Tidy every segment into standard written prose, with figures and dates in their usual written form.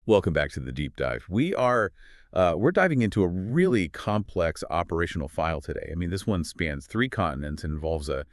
Welcome back to the deep dive. We're diving into a really complex operational file today. I mean, this one spans 3 continents and involves a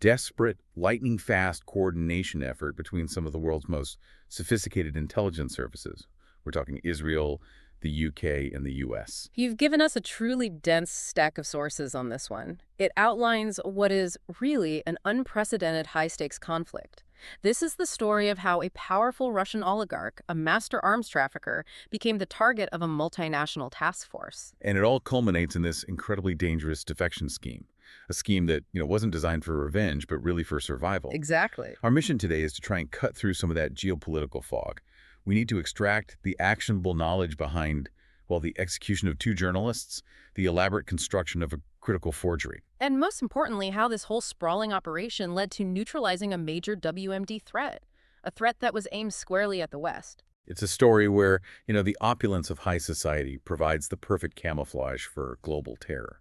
desperate, lightning-fast coordination effort between some of the world's most sophisticated intelligence services. We're talking Israel, the UK, and the US. You've given us a truly dense stack of sources on this one. It outlines what is really an unprecedented high-stakes conflict. This is the story of how a powerful Russian oligarch, a master arms trafficker, became the target of a multinational task force. And it all culminates in this incredibly dangerous defection scheme. A scheme that, wasn't designed for revenge, but really for survival. Exactly. Our mission today is to try and cut through some of that geopolitical fog. We need to extract the actionable knowledge behind, well, the execution of 2 journalists, the elaborate construction of a critical forgery. And most importantly, how this whole sprawling operation led to neutralizing a major WMD threat, a threat that was aimed squarely at the West. It's a story where, the opulence of high society provides the perfect camouflage for global terror.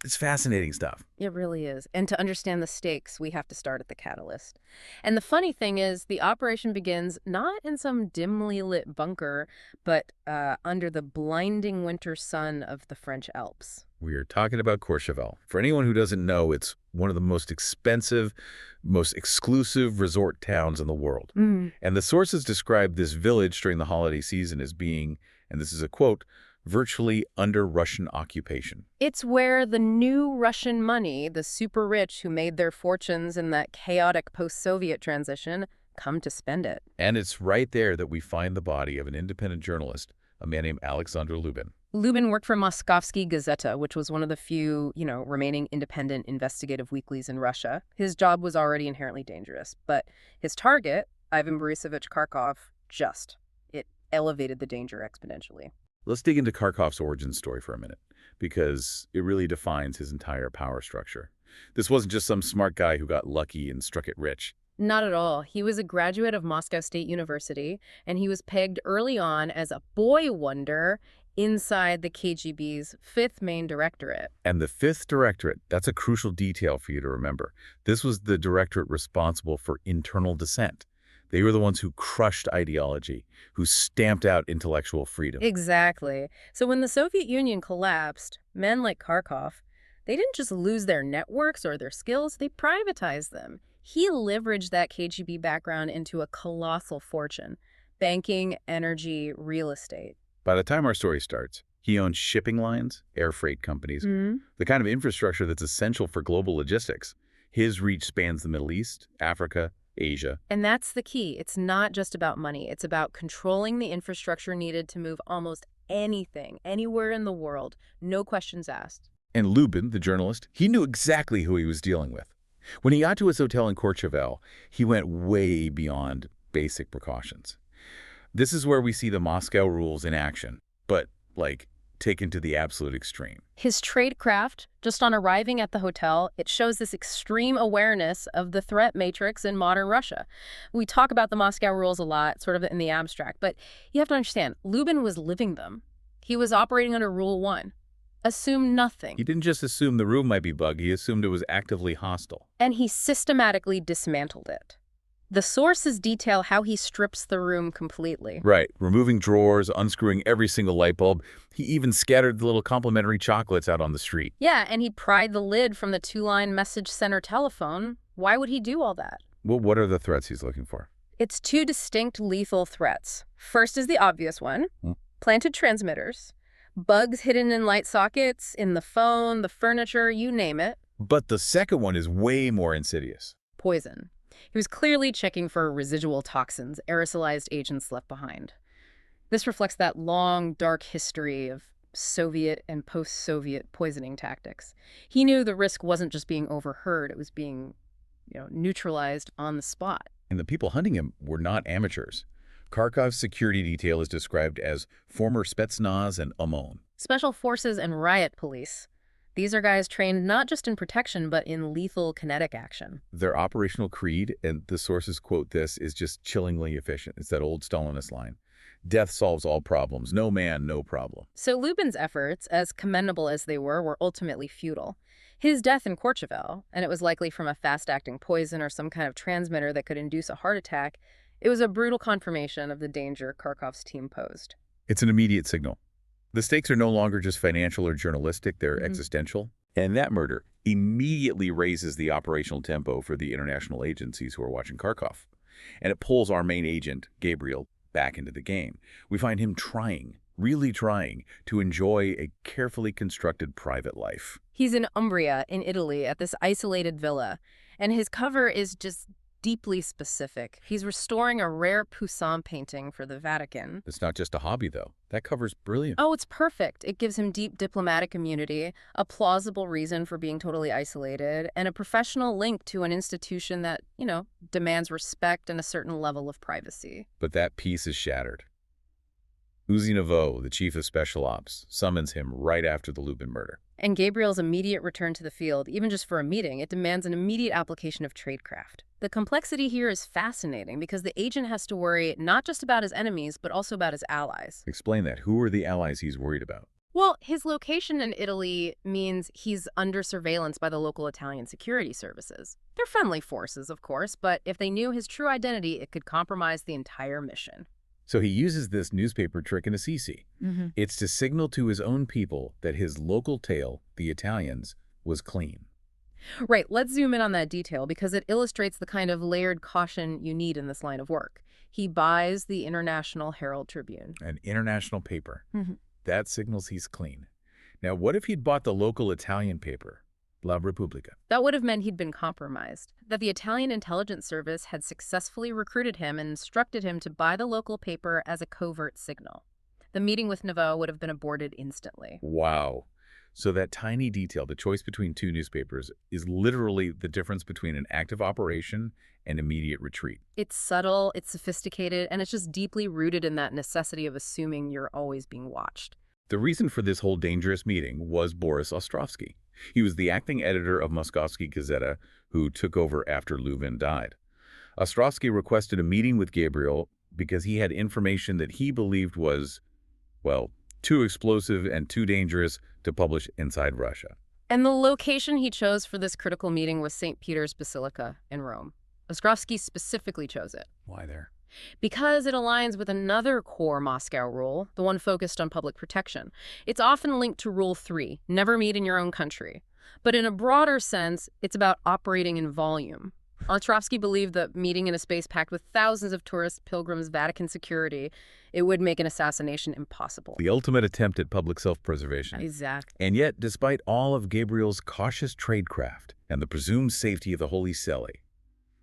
It's fascinating stuff. It really is. And to understand the stakes, we have to start at the catalyst. And the funny thing is, the operation begins not in some dimly lit bunker, but under the blinding winter sun of the French Alps. We are talking about Courchevel. For anyone who doesn't know, it's one of the most expensive, most exclusive resort towns in the world. And the sources describe this village during the holiday season as being, and this is a quote, virtually under Russian occupation. It's where the new Russian money, the super rich who made their fortunes in that chaotic post-Soviet transition, come to spend it. And it's right there that we find the body of an independent journalist, a man named Alexander Lubin. Lubin worked for Moskovsky Gazeta, which was one of the few, remaining independent investigative weeklies in Russia. His job was already inherently dangerous, but his target, Ivan Kharkov, it elevated the danger exponentially. Let's dig into Kharkov's origin story for a minute, because it really defines his entire power structure. This wasn't just some smart guy who got lucky and struck it rich. Not at all. He was a graduate of Moscow State University, and he was pegged early on as a boy wonder inside the KGB's 5th main directorate. And the 5th directorate, that's a crucial detail for you to remember. This was the directorate responsible for internal dissent. They were the ones who crushed ideology, who stamped out intellectual freedom. Exactly. So when the Soviet Union collapsed, men like Kharkov, they didn't just lose their networks or their skills, they privatized them. He leveraged that KGB background into a colossal fortune: banking, energy, real estate. By the time our story starts, he owns shipping lines, air freight companies, the kind of infrastructure that's essential for global logistics. His reach spans the Middle East, Africa, Asia. And that's the key. It's not just about money. It's about controlling the infrastructure needed to move almost anything, anywhere in the world, no questions asked. And Lubin, the journalist, he knew exactly who he was dealing with. When he got to his hotel in Courchevel, he went way beyond basic precautions. This is where we see the Moscow rules in action, but, taken to the absolute extreme. His tradecraft, just on arriving at the hotel, it shows this extreme awareness of the threat matrix in modern Russia. We talk about the Moscow rules a lot, sort of in the abstract, but you have to understand, Lubin was living them. He was operating under Rule 1. Assume nothing. He didn't just assume the room might be bugged, he assumed it was actively hostile. And he systematically dismantled it. The sources detail how he strips the room completely. Right, removing drawers, unscrewing every single light bulb. He even scattered the little complimentary chocolates out on the street. Yeah, and he pried the lid from the 2-line message center telephone. Why would he do all that? Well, what are the threats he's looking for? It's 2 distinct lethal threats. First is the obvious one, planted transmitters, bugs hidden in light sockets, in the phone, the furniture, you name it. But the second one is way more insidious. Poison. He was clearly checking for residual toxins, aerosolized agents left behind. This reflects that long, dark history of Soviet and post-Soviet poisoning tactics. He knew the risk wasn't just being overheard, it was being, neutralized on the spot. And the people hunting him were not amateurs. Kharkov's security detail is described as former Spetsnaz and OMON. Special Forces and Riot Police. These are guys trained not just in protection, but in lethal kinetic action. Their operational creed, and the sources quote this, is just chillingly efficient. It's that old Stalinist line. Death solves all problems. No man, no problem. So Lubin's efforts, as commendable as they were ultimately futile. His death in Courchevel, and it was likely from a fast-acting poison or some kind of transmitter that could induce a heart attack, It was a brutal confirmation of the danger Kharkov's team posed. It's an immediate signal. The stakes are no longer just financial or journalistic, they're Mhm. existential. And that murder immediately raises the operational tempo for the international agencies who are watching Kharkov. And it pulls our main agent, Gabriel, back into the game. We find him trying, really trying, to enjoy a carefully constructed private life. He's in Umbria, in Italy, at this isolated villa, and his cover is just deeply specific. He's restoring a rare Poussin painting for the Vatican. It's not just a hobby, though. That cover's brilliant. Oh, it's perfect. It gives him deep diplomatic immunity, a plausible reason for being totally isolated, and a professional link to an institution that, demands respect and a certain level of privacy. But that piece is shattered. Uzi Naveau, the chief of special ops, summons him right after the Lubin murder. And Gabriel's immediate return to the field, even just for a meeting, it demands an immediate application of tradecraft. The complexity here is fascinating because the agent has to worry not just about his enemies, but also about his allies. Explain that. Who are the allies he's worried about? Well, his location in Italy means he's under surveillance by the local Italian security services. They're friendly forces, of course, but if they knew his true identity, it could compromise the entire mission. So he uses this newspaper trick in Assisi. Mm-hmm. It's to signal to his own people that his local tail, the Italians, was clean. Right, let's zoom in on that detail because it illustrates the kind of layered caution you need in this line of work. He buys the International Herald Tribune. An international paper. Mm-hmm. That signals he's clean. Now, what if he'd bought the local Italian paper, La Repubblica? That would have meant he'd been compromised, that the Italian intelligence service had successfully recruited him and instructed him to buy the local paper as a covert signal. The meeting with Naveau would have been aborted instantly. Wow. So that tiny detail, the choice between two newspapers, is literally the difference between an active operation and immediate retreat. It's subtle, it's sophisticated, and it's just deeply rooted in that necessity of assuming you're always being watched. The reason for this whole dangerous meeting was Boris Ostrovsky. He was the acting editor of Moskovsky Gazeta, who took over after Lubin died. Ostrovsky requested a meeting with Gabriel because he had information that he believed was, well, too explosive and too dangerous to publish inside Russia. And the location he chose for this critical meeting was St. Peter's Basilica in Rome. Ostrovsky specifically chose it. Why there? Because it aligns with another core Moscow rule, the one focused on public protection. It's often linked to Rule 3, never meet in your own country. But in a broader sense, it's about operating in volume. Ostrovsky believed that meeting in a space packed with thousands of tourists, pilgrims, Vatican security, it would make an assassination impossible. The ultimate attempt at public self-preservation. Exactly. And yet, despite all of Gabriel's cautious tradecraft and the presumed safety of the Holy Cell,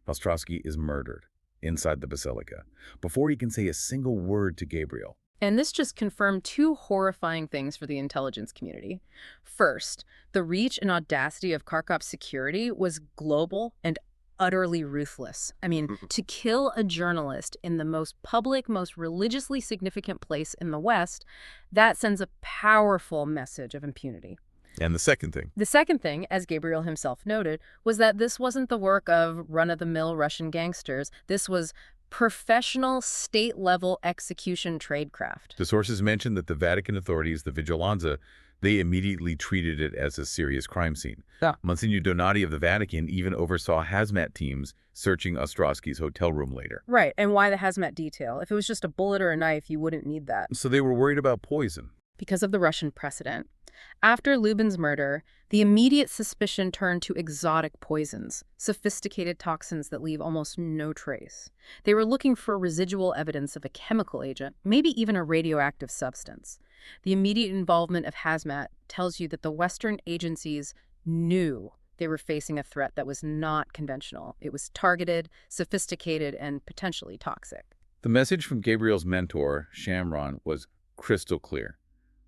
Ostrovsky is murdered inside the basilica before he can say a single word to Gabriel. And this just confirmed two horrifying things for the intelligence community. First, the reach and audacity of Kharkov's security was global and utterly ruthless. I mean, to kill a journalist in the most public, most religiously significant place in the West, that sends a powerful message of impunity. And the second thing? The second thing, as Gabriel himself noted, was that this wasn't the work of run-of-the-mill Russian gangsters. This was professional state-level execution tradecraft. The sources mentioned that the Vatican authorities, the Vigilanza, they immediately treated it as a serious crime scene. Yeah. Monsignor Donati of the Vatican even oversaw hazmat teams searching Ostrovsky's hotel room later. Right, and why the hazmat detail? If it was just a bullet or a knife, you wouldn't need that. So they were worried about poison. Because of the Russian precedent. After Lubin's murder, the immediate suspicion turned to exotic poisons, sophisticated toxins that leave almost no trace. They were looking for residual evidence of a chemical agent, maybe even a radioactive substance. The immediate involvement of hazmat tells you that the Western agencies knew they were facing a threat that was not conventional. It was targeted, sophisticated, and potentially toxic. The message from Gabriel's mentor, Shamron, was crystal clear.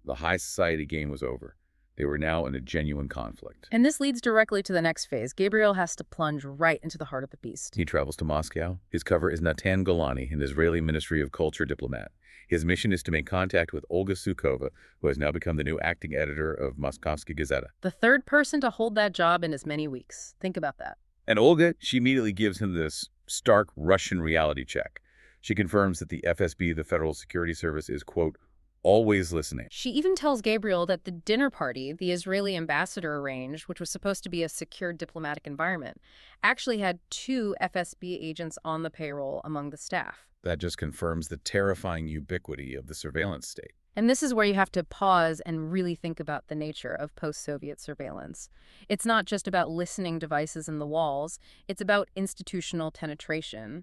The high society game was over. They were now in a genuine conflict. And this leads directly to the next phase. Gabriel has to plunge right into the heart of the beast. He travels to Moscow. His cover is Natan Golani, an Israeli Ministry of Culture diplomat. His mission is to make contact with Olga Sukova, who has now become the new acting editor of Moskovsky Gazeta. The third person to hold that job in as many weeks. Think about that. And Olga, she immediately gives him this stark Russian reality check. She confirms that the FSB, the Federal Security Service, is, quote, always listening. She even tells Gabriel that the dinner party the Israeli ambassador arranged, which was supposed to be a secure diplomatic environment, actually had 2 FSB agents on the payroll among the staff. That just confirms the terrifying ubiquity of the surveillance state. And this is where you have to pause and really think about the nature of post-Soviet surveillance. It's not just about listening devices in the walls, it's about institutional penetration.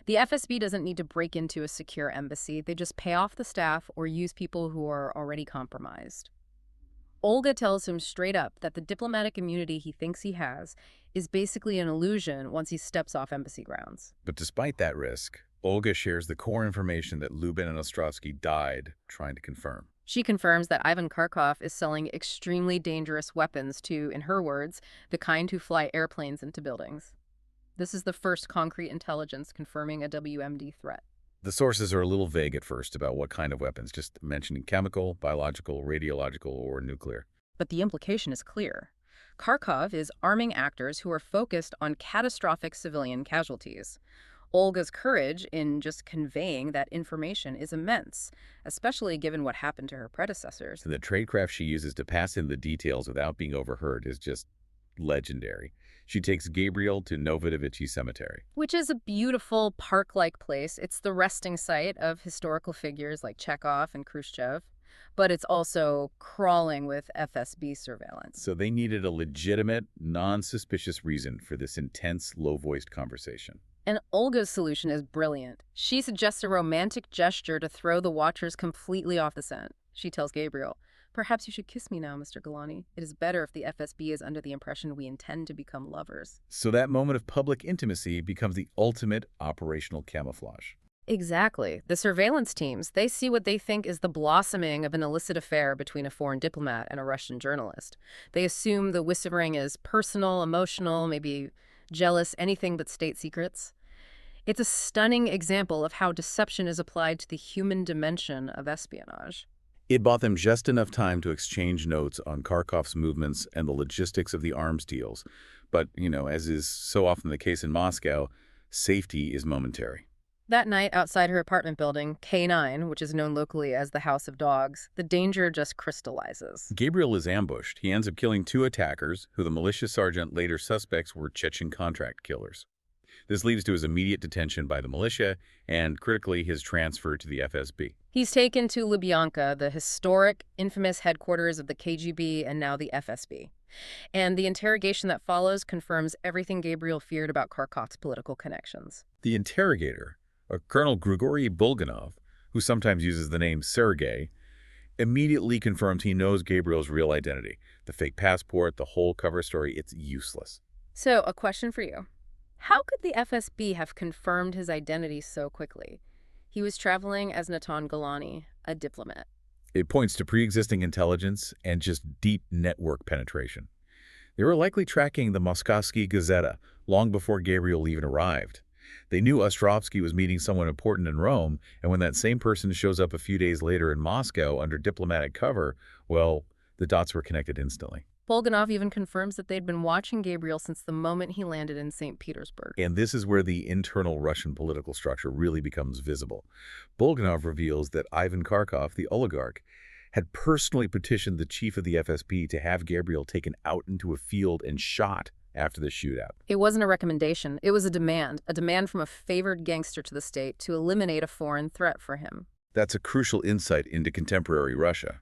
The FSB doesn't need to break into a secure embassy, they just pay off the staff or use people who are already compromised. Olga tells him straight up that the diplomatic immunity he thinks he has is basically an illusion once he steps off embassy grounds. But despite that risk, Olga shares the core information that Lubin and Ostrovsky died trying to confirm. She confirms that Ivan Kharkov is selling extremely dangerous weapons to, in her words, the kind who fly airplanes into buildings. This is the first concrete intelligence confirming a WMD threat. The sources are a little vague at first about what kind of weapons, just mentioning chemical, biological, radiological, or nuclear. But the implication is clear. Kharkov is arming actors who are focused on catastrophic civilian casualties. Olga's courage in just conveying that information is immense, especially given what happened to her predecessors. And the tradecraft she uses to pass in the details without being overheard is just legendary. She takes Gabriel to Novodevichy Cemetery. Which is a beautiful park-like place. It's the resting site of historical figures like Chekhov and Khrushchev, but it's also crawling with FSB surveillance. So they needed a legitimate, non-suspicious reason for this intense, low-voiced conversation. And Olga's solution is brilliant. She suggests a romantic gesture to throw the watchers completely off the scent. She tells Gabriel, "Perhaps you should kiss me now, Mr. Galani. It is better if the FSB is under the impression we intend to become lovers." So that moment of public intimacy becomes the ultimate operational camouflage. Exactly. The surveillance teams, they see what they think is the blossoming of an illicit affair between a foreign diplomat and a Russian journalist. They assume the whispering is personal, emotional, maybe jealous, anything but state secrets. It's a stunning example of how deception is applied to the human dimension of espionage. It bought them just enough time to exchange notes on Kharkov's movements and the logistics of the arms deals. But, as is so often the case in Moscow, safety is momentary. That night, outside her apartment building, K9, which is known locally as the House of Dogs, the danger just crystallizes. Gabriel is ambushed. He ends up killing 2 attackers, who the militia sergeant later suspects were Chechen contract killers. This leads to his immediate detention by the militia and, critically, his transfer to the FSB. He's taken to Lubyanka, the historic, infamous headquarters of the KGB and now the FSB. And the interrogation that follows confirms everything Gabriel feared about Kharkov's political connections. The interrogator, a Colonel Grigory Bulganov, who sometimes uses the name Sergei, immediately confirms he knows Gabriel's real identity. The fake passport, the whole cover story, it's useless. So, a question for you. How could the FSB have confirmed his identity so quickly? He was traveling as Natan Galani, a diplomat. It points to pre-existing intelligence and just deep network penetration. They were likely tracking the Moskovsky Gazeta long before Gabriel even arrived. They knew Ostrovsky was meeting someone important in Rome, and when that same person shows up a few days later in Moscow under diplomatic cover, well, the dots were connected instantly. Bulganov even confirms that they'd been watching Gabriel since the moment he landed in St. Petersburg. And this is where the internal Russian political structure really becomes visible. Bulganov reveals that Ivan Kharkov, the oligarch, had personally petitioned the chief of the FSB to have Gabriel taken out into a field and shot after the shootout. It wasn't a recommendation. It was a demand from a favored gangster to the state to eliminate a foreign threat for him. That's a crucial insight into contemporary Russia.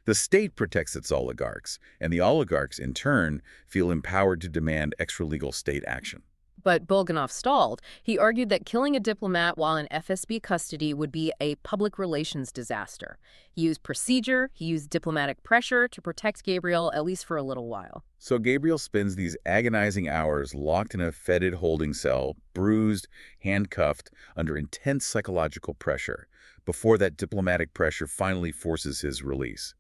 The state protects its oligarchs, and the oligarchs, in turn, feel empowered to demand extra-legal state action. But Bulganov stalled. He argued that killing a diplomat while in FSB custody would be a public relations disaster. He used procedure, he used diplomatic pressure to protect Gabriel, at least for a little while. So Gabriel spends these agonizing hours locked in a fetid holding cell, bruised, handcuffed, under intense psychological pressure, before that diplomatic pressure finally forces his release.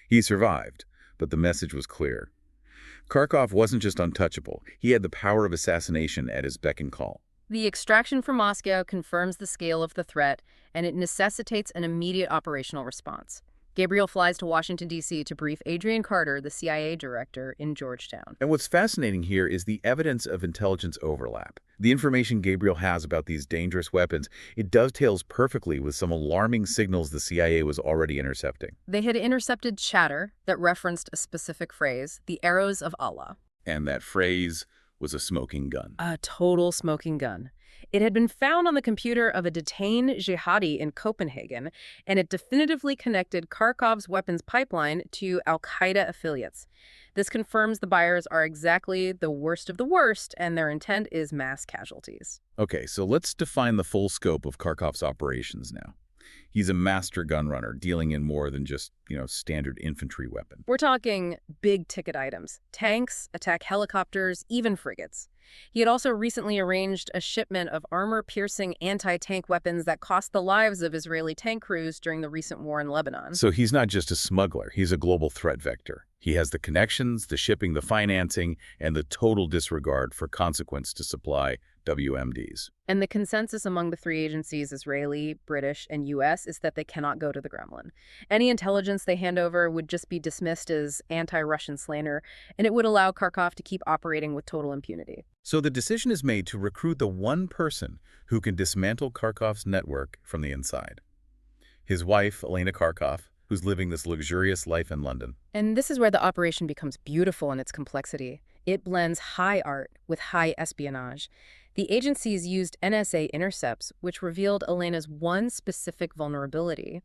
He survived, but the message was clear. Kharkov wasn't just untouchable. He had the power of assassination at his beck and call. The extraction from Moscow confirms the scale of the threat, and it necessitates an immediate operational response. Gabriel flies to Washington, D.C. to brief Adrian Carter, the CIA director, in Georgetown. And what's fascinating here is the evidence of intelligence overlap. The information Gabriel has about these dangerous weapons, it dovetails perfectly with some alarming signals the CIA was already intercepting. They had intercepted chatter that referenced a specific phrase, the arrows of Allah. And that phrase was a smoking gun. A total smoking gun. It had been found on the computer of a detained jihadi in Copenhagen, and it definitively connected Kharkov's weapons pipeline to al-Qaeda affiliates. This confirms the buyers are exactly the worst of the worst, and their intent is mass casualties. Okay, so let's define the full scope of Kharkov's operations now. He's a master gun runner, dealing in more than just, standard infantry weapon. We're talking big-ticket items, tanks, attack helicopters, even frigates. He had also recently arranged a shipment of armor-piercing anti-tank weapons that cost the lives of Israeli tank crews during the recent war in Lebanon. So he's not just a smuggler, he's a global threat vector. He has the connections, the shipping, the financing, and the total disregard for consequence to supply WMDs. And the consensus among the three agencies, Israeli, British, and U.S., is that they cannot go to the Kremlin. Any intelligence they hand over would just be dismissed as anti-Russian slander, and it would allow Kharkov to keep operating with total impunity. So the decision is made to recruit the one person who can dismantle Kharkov's network from the inside. His wife, Elena Kharkov, who's living this luxurious life in London. And this is where the operation becomes beautiful in its complexity. It blends high art with high espionage. The agencies used NSA intercepts, which revealed Elena's one specific vulnerability: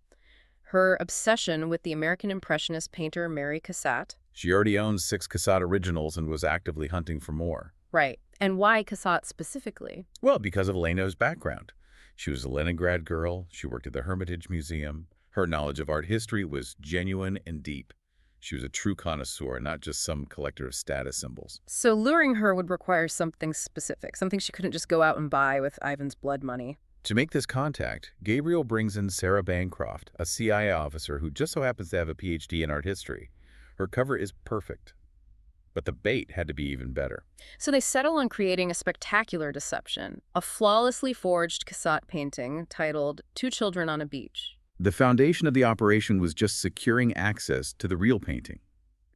her obsession with the American Impressionist painter Mary Cassatt. She already owns 6 Cassatt originals and was actively hunting for more. Right. And why Cassatt specifically? Well, because of Elena's background. She was a Leningrad girl. She worked at the Hermitage Museum. Her knowledge of art history was genuine and deep. She was a true connoisseur, not just some collector of status symbols. So luring her would require something specific, something she couldn't just go out and buy with Ivan's blood money. To make this contact, Gabriel brings in Sarah Bancroft, a CIA officer who just so happens to have a PhD in art history. Her cover is perfect. But the bait had to be even better. So they settle on creating a spectacular deception, a flawlessly forged Cassatt painting titled Two Children on a Beach. The foundation of the operation was just securing access to the real painting.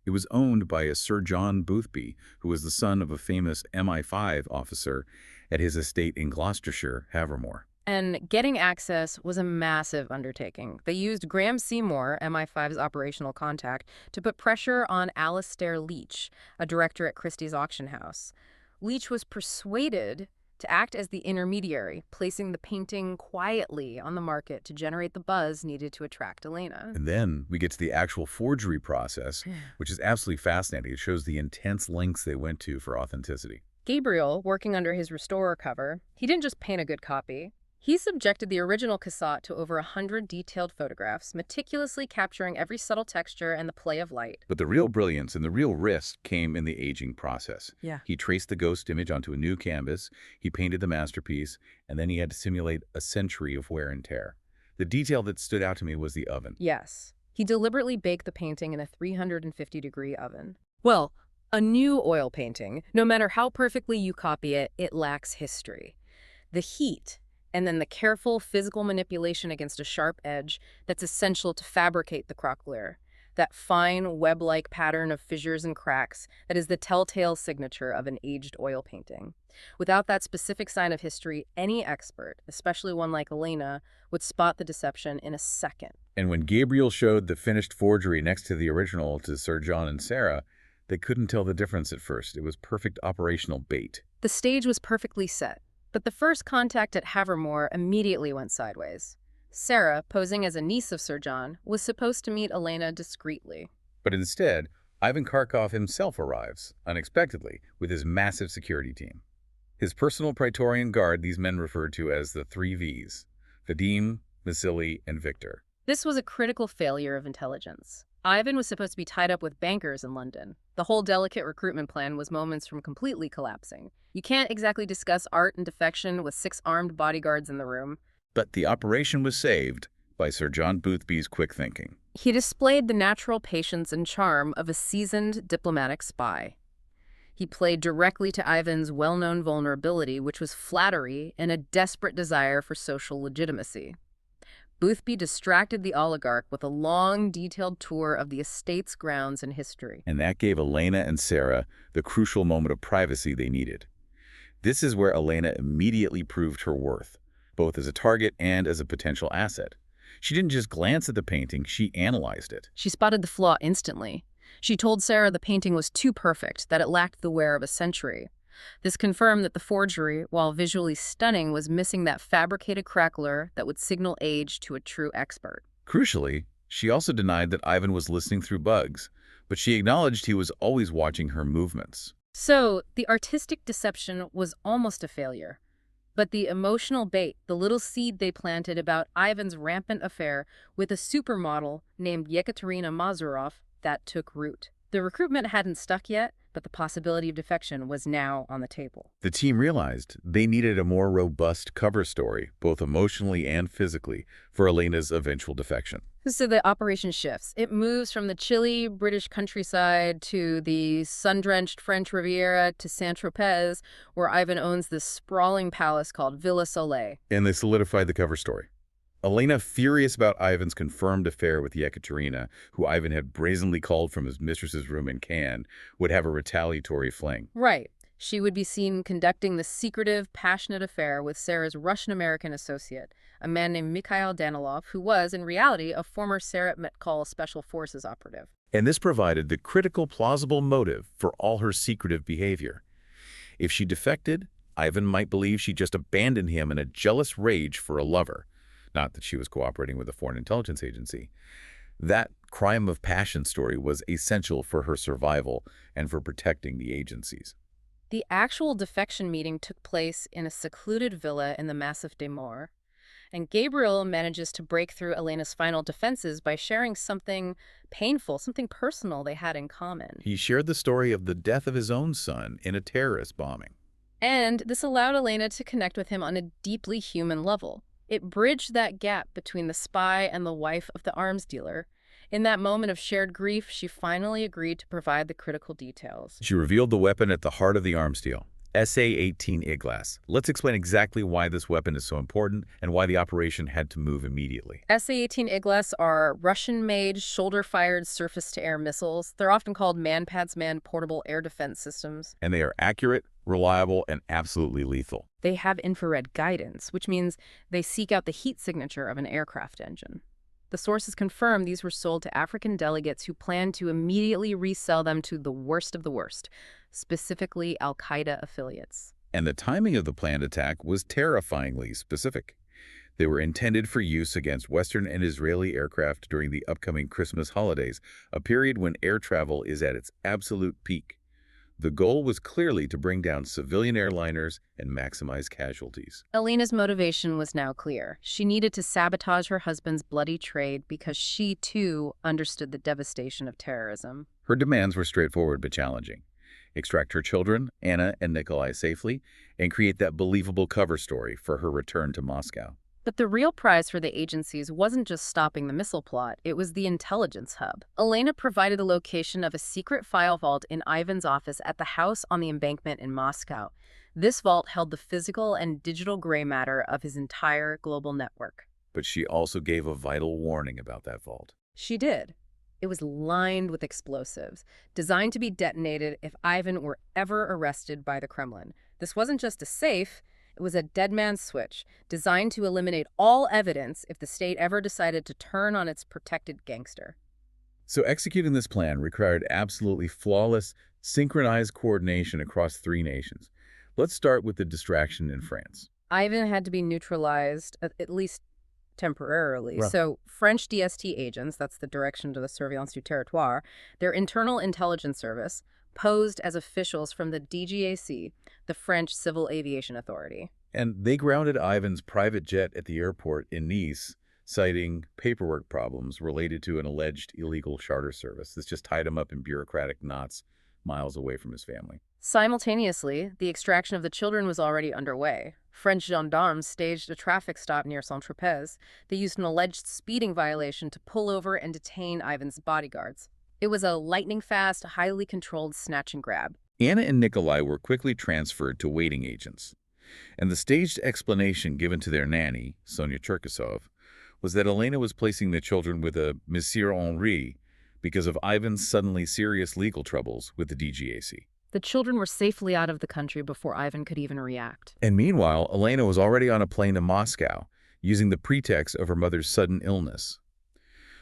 It was owned by a Sir John Boothby, who was the son of a famous MI5 officer at his estate in Gloucestershire, Havermore. And getting access was a massive undertaking. They used Graham Seymour, MI5's operational contact, to put pressure on Alastair Leach, a director at Christie's auction house. Leach was persuaded to act as the intermediary, placing the painting quietly on the market to generate the buzz needed to attract Elena. And then we get to the actual forgery process, which is absolutely fascinating. It shows the intense lengths they went to for authenticity. Gabriel, working under his restorer cover, he didn't just paint a good copy. He subjected the original Cassatt to over 100 detailed photographs, meticulously capturing every subtle texture and the play of light. But the real brilliance and the real risk came in the aging process. Yeah. He traced the ghost image onto a new canvas, he painted the masterpiece, and then he had to simulate a century of wear and tear. The detail that stood out to me was the oven. Yes. He deliberately baked the painting in a 350-degree oven. Well, a new oil painting, no matter how perfectly you copy it, it lacks history. The heat, and then the careful physical manipulation against a sharp edge that's essential to fabricate the croque-luire, that fine web-like pattern of fissures and cracks that is the telltale signature of an aged oil painting. Without that specific sign of history, any expert, especially one like Elena, would spot the deception in a second. And when Gabriel showed the finished forgery next to the original to Sir John and Sarah, they couldn't tell the difference at first. It was perfect operational bait. The stage was perfectly set. But the first contact at Havermore immediately went sideways. Sarah, posing as a niece of Sir John, was supposed to meet Elena discreetly. But instead, Ivan Kharkov himself arrives, unexpectedly, with his massive security team. His personal Praetorian Guard these men referred to as the 3 Vs: Vadim, Vasily, and Victor. This was a critical failure of intelligence. Ivan was supposed to be tied up with bankers in London. The whole delicate recruitment plan was moments from completely collapsing. You can't exactly discuss art and defection with 6 armed bodyguards in the room. But the operation was saved by Sir John Boothby's quick thinking. He displayed the natural patience and charm of a seasoned diplomatic spy. He played directly to Ivan's well-known vulnerability, which was flattery and a desperate desire for social legitimacy. Boothby distracted the oligarch with a long, detailed tour of the estate's grounds and history. And that gave Elena and Sarah the crucial moment of privacy they needed. This is where Elena immediately proved her worth, both as a target and as a potential asset. She didn't just glance at the painting, she analyzed it. She spotted the flaw instantly. She told Sarah the painting was too perfect, that it lacked the wear of a century. This confirmed that the forgery, while visually stunning, was missing that fabricated crackler that would signal age to a true expert. Crucially, she also denied that Ivan was listening through bugs, but she acknowledged he was always watching her movements. So, the artistic deception was almost a failure. But the emotional bait, the little seed they planted about Ivan's rampant affair with a supermodel named Yekaterina Mazurov, that took root. The recruitment hadn't stuck yet, but the possibility of defection was now on the table. The team realized they needed a more robust cover story, both emotionally and physically, for Elena's eventual defection. So the operation shifts. It moves from the chilly British countryside to the sun-drenched French Riviera to Saint-Tropez, where Ivan owns this sprawling palace called Villa Soleil. And they solidified the cover story. Elena, furious about Ivan's confirmed affair with Yekaterina, who Ivan had brazenly called from his mistress's room in Cannes, would have a retaliatory fling. Right. She would be seen conducting the secretive, passionate affair with Sarah's Russian-American associate, a man named Mikhail Danilov, who was, in reality, a former Sayeret Matkal Special Forces operative. And this provided the critical, plausible motive for all her secretive behavior. If she defected, Ivan might believe she just abandoned him in a jealous rage for a lover. Not that she was cooperating with a foreign intelligence agency. That crime of passion story was essential for her survival and for protecting the agencies. The actual defection meeting took place in a secluded villa in the Massif des Morts, and Gabriel manages to break through Elena's final defenses by sharing something painful, something personal they had in common. He shared the story of the death of his own son in a terrorist bombing. And this allowed Elena to connect with him on a deeply human level. It bridged that gap between the spy and the wife of the arms dealer. In that moment of shared grief, she finally agreed to provide the critical details. She revealed the weapon at the heart of the arms deal, SA-18 Iglas. Let's explain exactly why this weapon is so important and why the operation had to move immediately. SA-18 Iglas are Russian-made, shoulder-fired surface-to-air missiles. They're often called man-pads-man portable air defense systems. And they are accurate, reliable, and absolutely lethal. They have infrared guidance, which means they seek out the heat signature of an aircraft engine. The sources confirm these were sold to African delegates who planned to immediately resell them to the worst of the worst, specifically al-Qaeda affiliates. And the timing of the planned attack was terrifyingly specific. They were intended for use against Western and Israeli aircraft during the upcoming Christmas holidays, a period when air travel is at its absolute peak. The goal was clearly to bring down civilian airliners and maximize casualties. Elena's motivation was now clear. She needed to sabotage her husband's bloody trade because she, too, understood the devastation of terrorism. Her demands were straightforward but challenging. Extract her children, Anna and Nikolai, safely, and create that believable cover story for her return to Moscow. But the real prize for the agencies wasn't just stopping the missile plot, it was the intelligence hub. Elena provided the location of a secret file vault in Ivan's office at the house on the embankment in Moscow. This vault held the physical and digital gray matter of his entire global network. But she also gave a vital warning about that vault. She did. It was lined with explosives, designed to be detonated if Ivan were ever arrested by the Kremlin. This wasn't just a safe. It was a dead man's switch, designed to eliminate all evidence if the state ever decided to turn on its protected gangster. So executing this plan required absolutely flawless, synchronized coordination across three nations. Let's start with the distraction in France. Ivan had to be neutralized, at least temporarily. Right. So French DST agents, that's the Direction de la Surveillance du Territoire, their internal intelligence service, posed as officials from the DGAC, the French Civil Aviation Authority. And they grounded Ivan's private jet at the airport in Nice, citing paperwork problems related to an alleged illegal charter service. This just tied him up in bureaucratic knots miles away from his family. Simultaneously, the extraction of the children was already underway. French gendarmes staged a traffic stop near Saint-Tropez. They used an alleged speeding violation to pull over and detain Ivan's bodyguards. It was a lightning-fast, highly controlled snatch and grab. Anna and Nikolai were quickly transferred to waiting agents, and the staged explanation given to their nanny, Sonia Cherkasov, was that Elena was placing the children with a Monsieur Henri because of Ivan's suddenly serious legal troubles with the DGAC. The children were safely out of the country before Ivan could even react. And meanwhile, Elena was already on a plane to Moscow, using the pretext of her mother's sudden illness.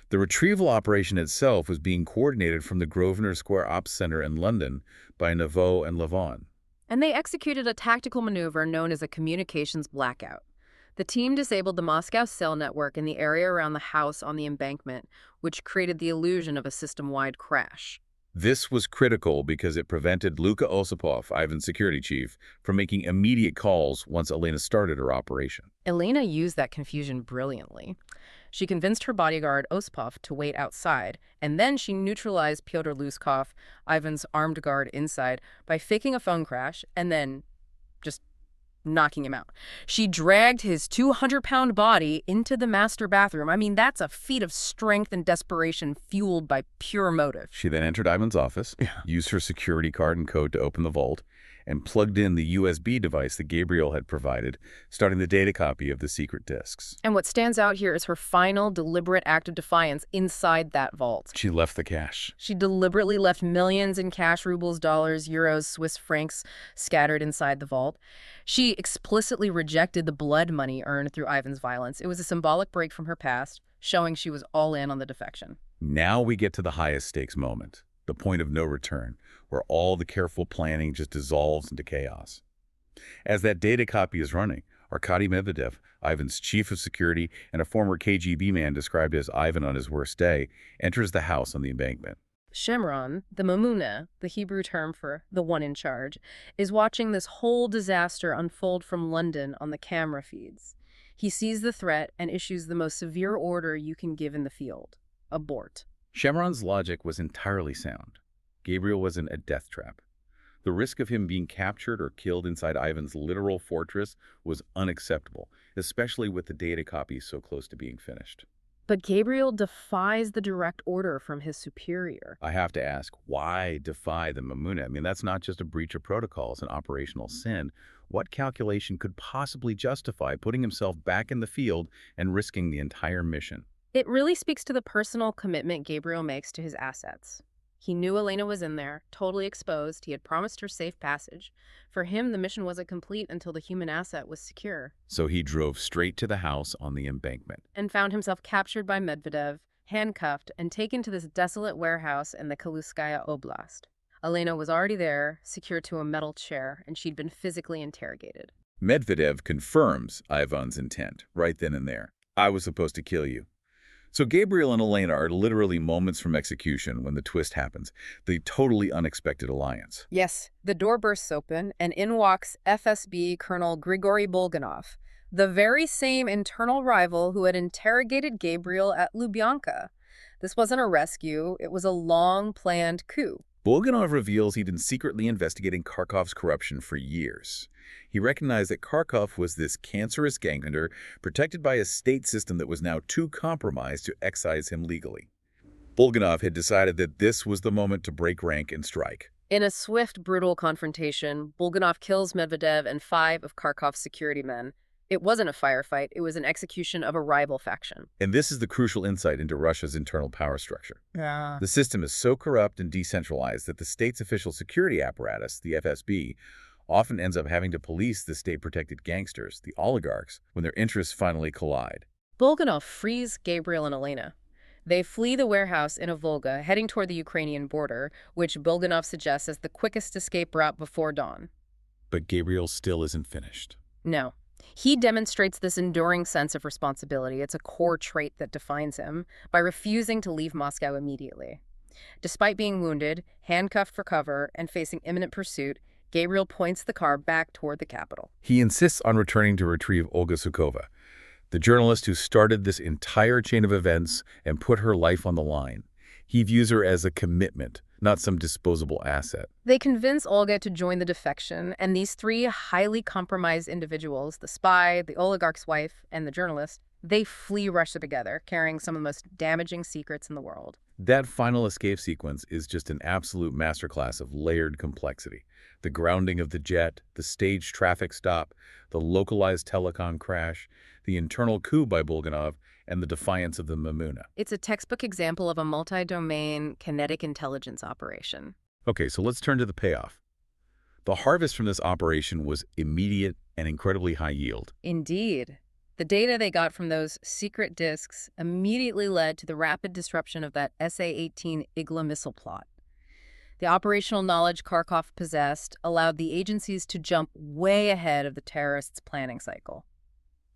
The retrieval operation itself was being coordinated from the Grosvenor Square Ops Center in London by Naveau and Levon. And they executed a tactical maneuver known as a communications blackout. The team disabled the Moscow cell network in the area around the house on the embankment, which created the illusion of a system-wide crash. This was critical because it prevented Luka Osipov, Ivan's security chief, from making immediate calls once Elena started her operation. Elena used that confusion brilliantly. She convinced her bodyguard Osipov to wait outside, and then she neutralized Pyotr Luskov, Ivan's armed guard inside, by faking a phone crash and then just knocking him out. She dragged his 200-pound body into the master bathroom. I mean, that's a feat of strength and desperation fueled by pure motive. She then entered Ivan's office, used her security card and code to open the vault, and plugged in the USB device that Gabriel had provided, starting the data copy of the secret disks. And what stands out here is her final, deliberate act of defiance inside that vault. She left the cash. She deliberately left millions in cash, rubles, dollars, euros, Swiss francs scattered inside the vault. She explicitly rejected the blood money earned through Ivan's violence. It was a symbolic break from her past, showing she was all in on the defection. Now we get to the highest stakes moment, the point of no return, where all the careful planning just dissolves into chaos. As that data copy is running, Arkady Medvedev, Ivan's chief of security and a former KGB man described as Ivan on his worst day, enters the house on the embankment. Shemron, the Mamuna, the Hebrew term for the one in charge, is watching this whole disaster unfold from London on the camera feeds. He sees the threat and issues the most severe order you can give in the field: abort. Shemron's logic was entirely sound. Gabriel was in a death trap. The risk of him being captured or killed inside Ivan's literal fortress was unacceptable, especially with the data copy so close to being finished. But Gabriel defies the direct order from his superior. I have to ask, why defy the Mamuna? I mean, that's not just a breach of protocol, it's an operational sin. What calculation could possibly justify putting himself back in the field and risking the entire mission? It really speaks to the personal commitment Gabriel makes to his assets. He knew Elena was in there, totally exposed. He had promised her safe passage. For him, the mission wasn't complete until the human asset was secure. So he drove straight to the house on the embankment. And found himself captured by Medvedev, handcuffed, and taken to this desolate warehouse in the Kaluskaya Oblast. Elena was already there, secured to a metal chair, and she'd been physically interrogated. Medvedev confirms Ivan's intent right then and there. I was supposed to kill you. So Gabriel and Elena are literally moments from execution when the twist happens, the totally unexpected alliance. Yes, the door bursts open, and in walks FSB Colonel Grigory Bulganov, the very same internal rival who had interrogated Gabriel at Lubyanka. This wasn't a rescue, it was a long-planned coup. Bulganov reveals he'd been secretly investigating Kharkov's corruption for years. He recognized that Kharkov was this cancerous gangster protected by a state system that was now too compromised to excise him legally. Bulganov had decided that this was the moment to break rank and strike. In a swift, brutal confrontation, Bulganov kills Medvedev and 5 of Kharkov's security men. It wasn't a firefight, it was an execution of a rival faction. And this is the crucial insight into Russia's internal power structure. Yeah. The system is so corrupt and decentralized that the state's official security apparatus, the FSB, often ends up having to police the state-protected gangsters, the oligarchs, when their interests finally collide. Bulganov frees Gabriel and Elena. They flee the warehouse in a Volga, heading toward the Ukrainian border, which Bulganov suggests as the quickest escape route before dawn. But Gabriel still isn't finished. No. He demonstrates this enduring sense of responsibility. It's a core trait that defines him, by refusing to leave Moscow immediately. Despite being wounded, handcuffed for cover, and facing imminent pursuit, Gabriel points the car back toward the capital. He insists on returning to retrieve Olga Sukova, the journalist who started this entire chain of events and put her life on the line. He views her as a commitment, not some disposable asset. They convince Olga to join the defection, and these 3 highly compromised individuals, the spy, the oligarch's wife, and the journalist, they flee Russia together, carrying some of the most damaging secrets in the world. That final escape sequence is just an absolute masterclass of layered complexity. The grounding of the jet, the staged traffic stop, the localized telecom crash, the internal coup by Bulganov, and the defiance of the Mamuna. It's a textbook example of a multi-domain kinetic intelligence operation. Okay, so let's turn to the payoff. The harvest from this operation was immediate and incredibly high yield. Indeed. The data they got from those secret disks immediately led to the rapid disruption of that SA-18 Igla missile plot. The operational knowledge Kharkov possessed allowed the agencies to jump way ahead of the terrorists' planning cycle.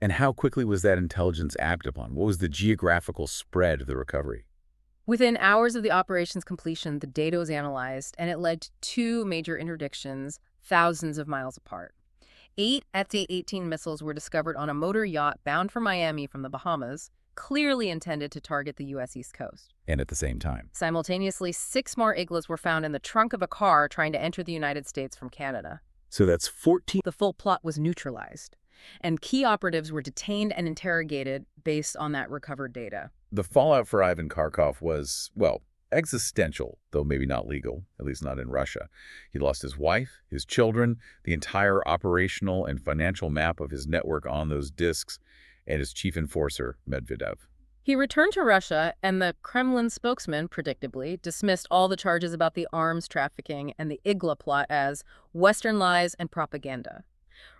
And how quickly was that intelligence acted upon? What was the geographical spread of the recovery? Within hours of the operation's completion, the data was analyzed, and it led to two major interdictions thousands of miles apart. 8 SA-18 missiles were discovered on a motor yacht bound for Miami from the Bahamas, clearly intended to target the U.S. East Coast. And at the same time. Simultaneously, 6 more Iglas were found in the trunk of a car trying to enter the United States from Canada. So that's 14. The full plot was neutralized, and key operatives were detained and interrogated based on that recovered data. The fallout for Ivan Kharkov was, well, existential, though maybe not legal, at least not in Russia. He lost his wife, his children, the entire operational and financial map of his network on those disks, and his chief enforcer, Medvedev. He returned to Russia, and the Kremlin spokesman, predictably, dismissed all the charges about the arms trafficking and the Igla plot as Western lies and propaganda.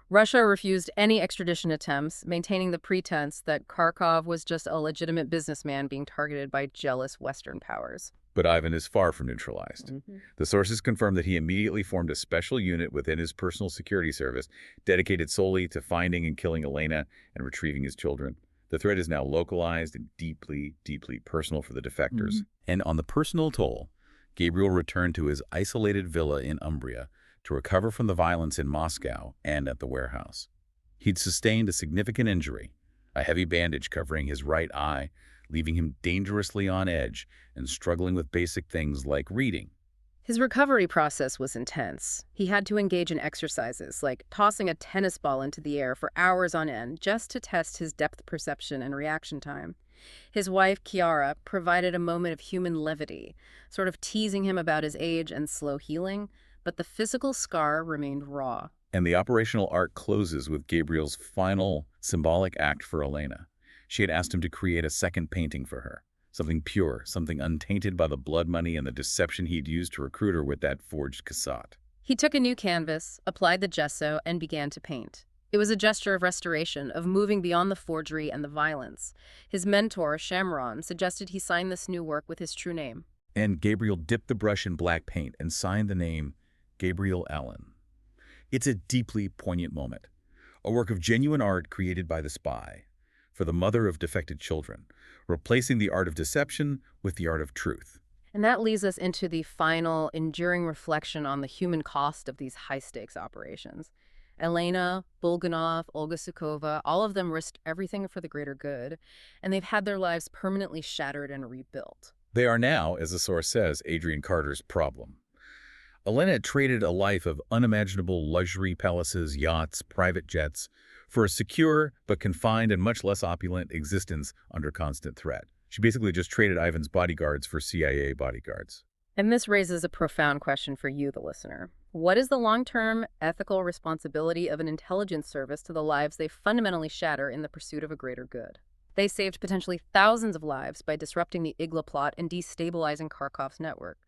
Russia refused any extradition attempts, maintaining the pretense that Kharkov was just a legitimate businessman being targeted by jealous Western powers. But Ivan is far from neutralized. The sources confirm that he immediately formed a special unit within his personal security service dedicated solely to finding and killing Elena and retrieving his children. The threat is now localized and deeply, deeply personal for the defectors. And on the personal toll, Gabriel returned to his isolated villa in Umbria to recover from the violence in Moscow and at the warehouse. He'd sustained a significant injury, a heavy bandage covering his right eye, leaving him dangerously on edge and struggling with basic things like reading. His recovery process was intense. He had to engage in exercises like tossing a tennis ball into the air for hours on end just to test his depth perception and reaction time. His wife, Chiara, provided a moment of human levity, sort of teasing him about his age and slow healing, but the physical scar remained raw. And the operational arc closes with Gabriel's final symbolic act for Elena. She had asked him to create a second painting for her, something pure, something untainted by the blood money and the deception he'd used to recruit her with that forged cassette. He took a new canvas, applied the gesso, and began to paint. It was a gesture of restoration, of moving beyond the forgery and the violence. His mentor, Shamron, suggested he sign this new work with his true name. And Gabriel dipped the brush in black paint and signed the name Gabriel Allon. It's a deeply poignant moment, a work of genuine art created by the spy for the mother of defected children, replacing the art of deception with the art of truth. And that leads us into the final, enduring reflection on the human cost of these high-stakes operations. Elena, Bulganov, Olga Sukova, all of them risked everything for the greater good, and they've had their lives permanently shattered and rebuilt. They are now, as the source says, Adrian Carter's problem. Elena had traded a life of unimaginable luxury palaces, yachts, private jets, for a secure but confined and much less opulent existence under constant threat. She basically just traded Ivan's bodyguards for CIA bodyguards. And this raises a profound question for you, the listener. What is the long-term ethical responsibility of an intelligence service to the lives they fundamentally shatter in the pursuit of a greater good? They saved potentially thousands of lives by disrupting the Igla plot and destabilizing Kharkov's network.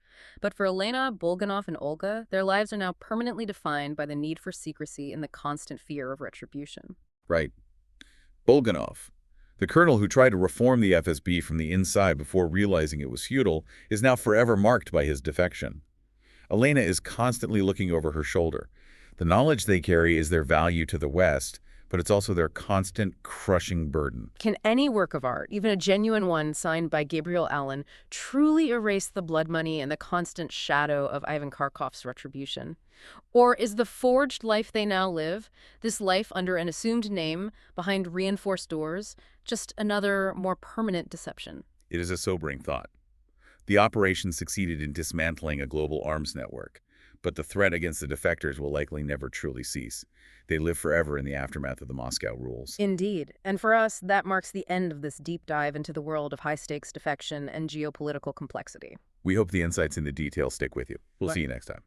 But for Elena, Bulganov, and Olga, their lives are now permanently defined by the need for secrecy and the constant fear of retribution. Right. Bulganov, the colonel who tried to reform the FSB from the inside before realizing it was futile, is now forever marked by his defection. Elena is constantly looking over her shoulder. The knowledge they carry is their value to the West, but it's also their constant, crushing burden. Can any work of art, even a genuine one signed by Gabriel Allon, truly erase the blood money and the constant shadow of Ivan Kharkov's retribution? Or is the forged life they now live, this life under an assumed name, behind reinforced doors, just another, more permanent deception? It is a sobering thought. The operation succeeded in dismantling a global arms network, but the threat against the defectors will likely never truly cease. They live forever in the aftermath of the Moscow rules. Indeed. And for us, that marks the end of this deep dive into the world of high-stakes defection and geopolitical complexity. We hope the insights into detail stick with you. We'll see you next time.